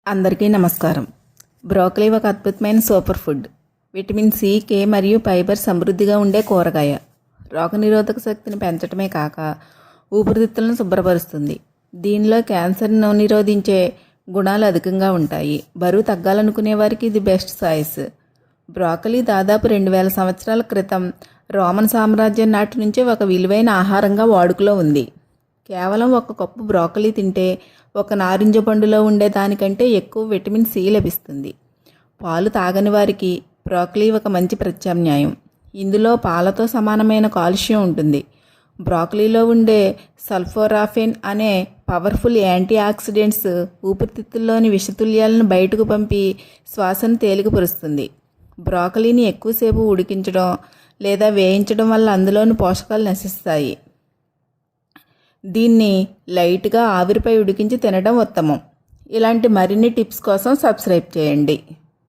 అందరికీ నమస్కారం. బ్రోకలీ ఒక అద్భుతమైన సూపర్ ఫుడ్. విటమిన్ సి, కే మరియు ఫైబర్ సమృద్ధిగా ఉండే కూరగాయ. రోగనిరోధక శక్తిని పెంచడమే కాక ఊపిరితిత్తులను శుభ్రపరుస్తుంది. దీనిలో క్యాన్సర్ను నిరోధించే గుణాలు అధికంగా ఉంటాయి. బరువు తగ్గాలనుకునే వారికి ఇది బెస్ట్ చాయిస్. బ్రోకలీ దాదాపు 2000 సంవత్సరాల క్రితం రోమన్ సామ్రాజ్యం నాటి నుంచే ఒక విలువైన ఆహారంగా వాడుకలో ఉంది. కేవలం ఒక కప్పు బ్రోకలీ తింటే ఒక నారింజ పండులో ఉండే దానికంటే ఎక్కువ విటమిన్ సి లభిస్తుంది. పాలు తాగని వారికి బ్రోకలీ ఒక మంచి ప్రత్యామ్నాయం. ఇందులో పాలతో సమానమైన కాల్షియం ఉంటుంది. బ్రోకలీలో ఉండే సల్ఫోరాఫిన్ అనే పవర్ఫుల్ యాంటీ ఆక్సిడెంట్స్ ఊపిరితిత్తుల్లోని విషతుల్యాలను బయటకు పంపి శ్వాసను తేలికపరుస్తుంది. బ్రోకలీని ఎక్కువసేపు ఉడికించడం లేదా వేయించడం వల్ల అందులోని పోషకాలు నశిస్తాయి. దీన్ని లైట్గా ఆవిరిపై ఉడికించి తినడం ఉత్తమం. ఇలాంటి మరిన్ని టిప్స్ కోసం సబ్స్క్రైబ్ చేయండి.